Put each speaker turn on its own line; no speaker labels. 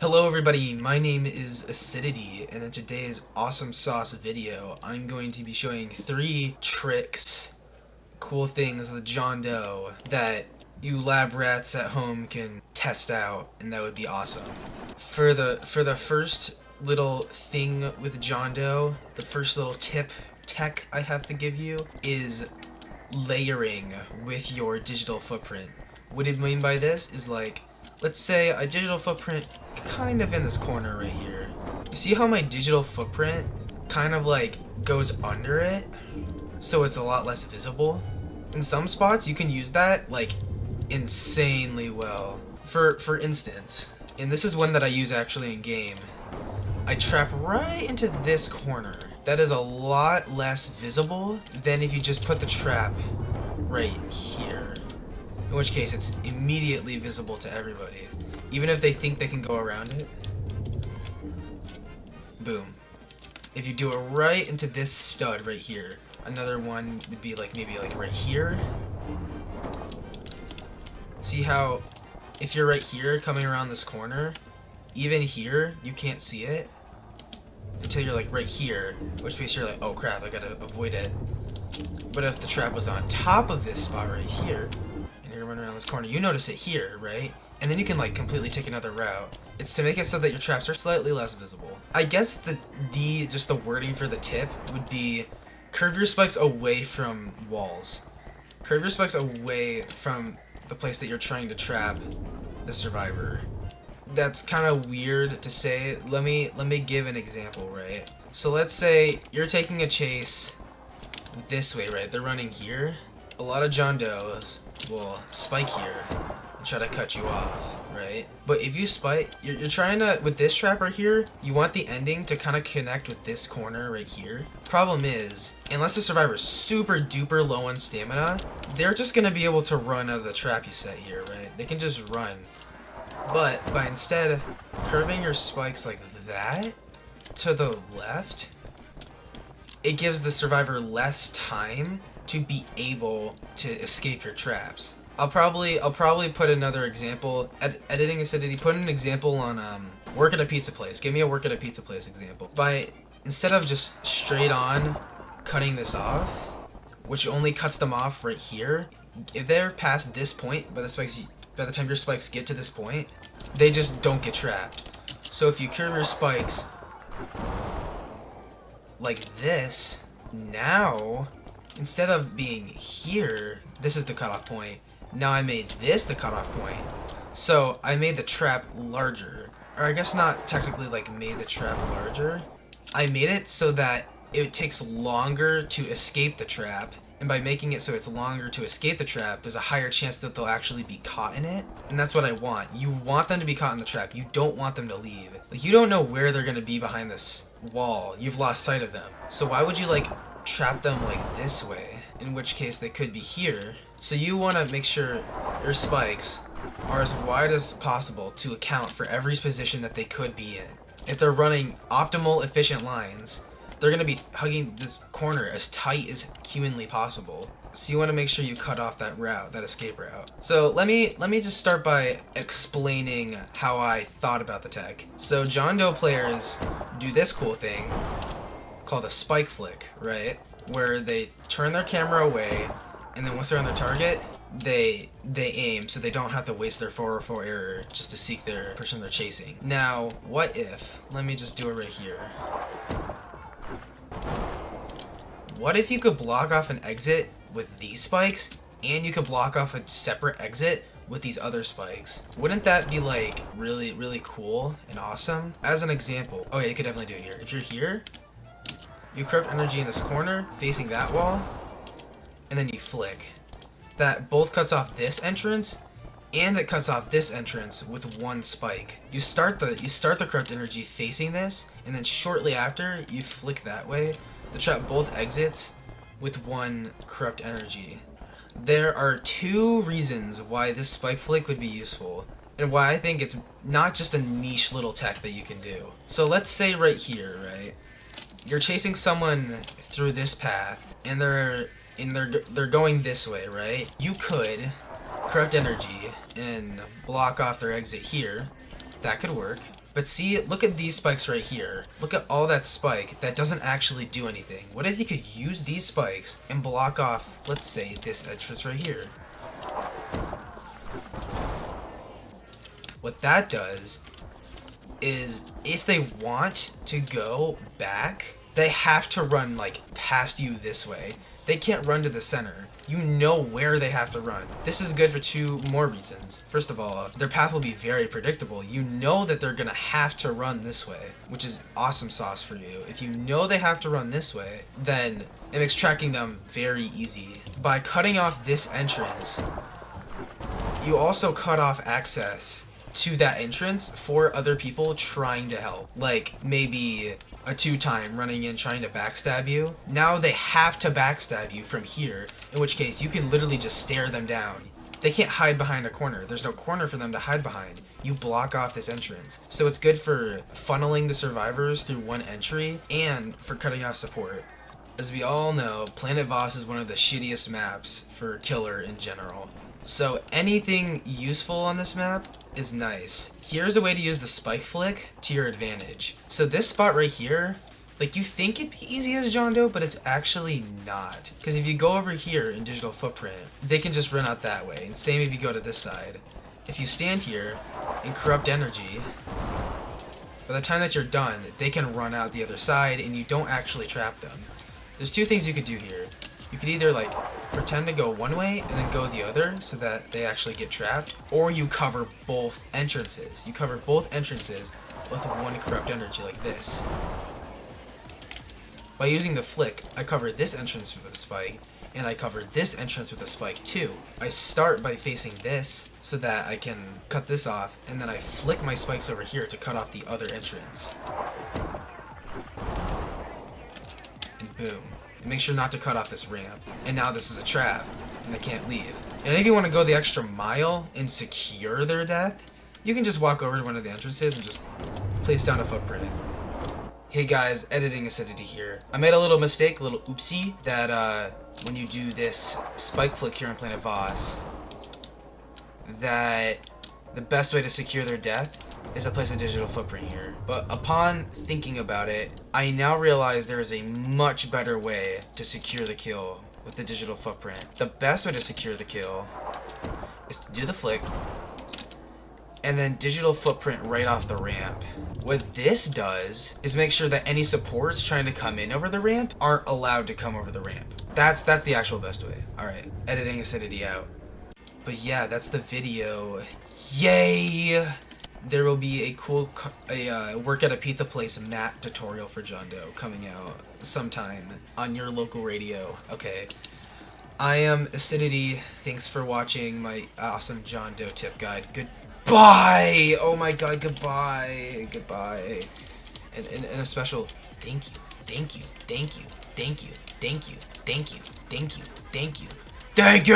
Hello everybody, my name is Acidity, and in today's awesome sauce video, I'm going to be showing 3 tricks, cool things with John Doe that you lab rats at home can test out, and that would be awesome. For the first little thing with John Doe, the first little tech I have to give you is layering with your digital footprint. What I mean by this is, like, let's say a digital footprint kind of in this corner right here. You see how my digital footprint kind of like goes under it, so it's a lot less visible? In some spots you can use that like insanely well. For instance, and this is one that I use actually in game, I trap right into this corner. That is a lot less visible than if you just put the trap right here. In which case it's immediately visible to everybody, even if they think they can go around it. Boom. If you do it right into this stud right here, another one would be like maybe like right here. See how if you're right here coming around this corner, even here you can't see it until you're like right here, which means you're like, oh crap, I gotta avoid it. But if the trap was on top of this spot right here, you're running around this corner, you notice it here, right? And then you can like completely take another route. It's to make it so that your traps are slightly less visible. I guess just the wording for the tip would be curve your spikes away from walls. Curve your spikes away from the place that you're trying to trap the survivor. That's kind of weird to say. Let me give an example, right? So let's say you're taking a chase this way, right? They're running here. A lot of John Does will spike here and try to cut you off, right? But if you spike, you're trying to, with this trap right here, you want the ending to kind of connect with this corner right here. Problem is, unless the survivor's super duper low on stamina, they're just going to be able to run out of the trap you set here, right? They can just run. But by instead curving your spikes like that to the left, it gives the survivor less time to be able to escape your traps. I'll probably put another example, editing acidity, put an example on work at a pizza place. Give me a work at a pizza place example. By instead of just straight on cutting this off, which only cuts them off right here, if they're past this point, by the time your spikes get to this point, they just don't get trapped. So if you curve your spikes like this, now instead of being here, this is the cutoff point. Now I made this the cutoff point. So I made the trap larger. Or I guess not technically like made the trap larger. I made it so that it takes longer to escape the trap. And by making it so it's longer to escape the trap, there's a higher chance that they'll actually be caught in it. And that's what I want. You want them to be caught in the trap. You don't want them to leave. Like, you don't know where they're going to be behind this wall. You've lost sight of them. So why would you like trap them like this way, in which case they could be here? So you want to make sure your spikes are as wide as possible to account for every position that they could be in. If they're running optimal efficient lines, they're going to be hugging this corner as tight as humanly possible. So you want to make sure you cut off that route, that escape route. So let me just start by explaining how I thought about the tech. So John Doe players do this cool thing called a spike flick, right? Where they turn their camera away, and then once they're on their target, they aim, so they don't have to waste their 404 error just to seek their person they're chasing. Now, what if, let me just do it right here. What if you could block off an exit with these spikes, and you could block off a separate exit with these other spikes? Wouldn't that be like really, really cool and awesome? As an example, oh yeah, you could definitely do it here. If you're here, you corrupt energy in this corner, facing that wall, and then you flick. That both cuts off this entrance, and it cuts off this entrance with one spike. You start the corrupt energy facing this, and then shortly after, you flick that way. The trap both exits with one corrupt energy. There are 2 reasons why this spike flick would be useful, and why I think it's not just a niche little tech that you can do. So let's say right here, right? You're chasing someone through this path, and they're going this way, right? You could corrupt energy and block off their exit here. That could work. But see, look at these spikes right here. Look at all that spike that doesn't actually do anything. What if you could use these spikes and block off, let's say, this entrance right here? What that does is if they want to go back, they have to run like past you this way. They can't run to the center. You know where they have to run. This is good for two more reasons. First of all, their path will be very predictable. You know that they're gonna have to run this way, which is awesome sauce for you. If you know they have to run this way, then it makes tracking them very easy. By cutting off this entrance, you also cut off access to that entrance for other people trying to help. Like maybe a 2-time running in trying to backstab you. Now they have to backstab you from here, in which case you can literally just stare them down. They can't hide behind a corner. There's no corner for them to hide behind. You block off this entrance. So it's good for funneling the survivors through one entry and for cutting off support. As we all know, Planet Voss is one of the shittiest maps for killer in general. So anything useful on this map is nice. Here's a way to use the spike flick to your advantage. So this spot right here, like you think it'd be easy as John Doe, but it's actually not. Because if you go over here in digital footprint, they can just run out that way. And same if you go to this side. If you stand here in corrupt energy, by the time that you're done, they can run out the other side and you don't actually trap them. There's two things you could do here. You could either like pretend to go one way and then go the other so that they actually get trapped, or you cover both entrances. You cover both entrances with one corrupt energy like this. By using the flick, I cover this entrance with a spike, and I cover this entrance with a spike too. I start by facing this so that I can cut this off, and then I flick my spikes over here to cut off the other entrance. And boom. And make sure not to cut off this ramp. And now this is a trap, and they can't leave. And if you want to go the extra mile and secure their death, you can just walk over to one of the entrances and just place down a footprint. Hey guys, editing acidity here. I made a little mistake, a little oopsie, that when you do this spike flick here on Planet Voss, that the best way to secure their death is to place a digital footprint here. But upon thinking about it, I now realize there is a much better way to secure the kill with the digital footprint. The best way to secure the kill is to do the flick, and then digital footprint right off the ramp. What this does is make sure that any supports trying to come in over the ramp aren't allowed to come over the ramp. That's the actual best way. Alright, editing acidity out. But yeah, that's the video. Yay! There will be a cool work at a pizza place map tutorial for John Doe coming out sometime on your local radio. Okay. I am Acidity. Thanks for watching my awesome John Doe tip guide. Goodbye! Oh my god, goodbye. Goodbye. And a special thank you. Thank you. Thank you. Thank you. Thank you. Thank you. Thank you. Thank you. Thank you.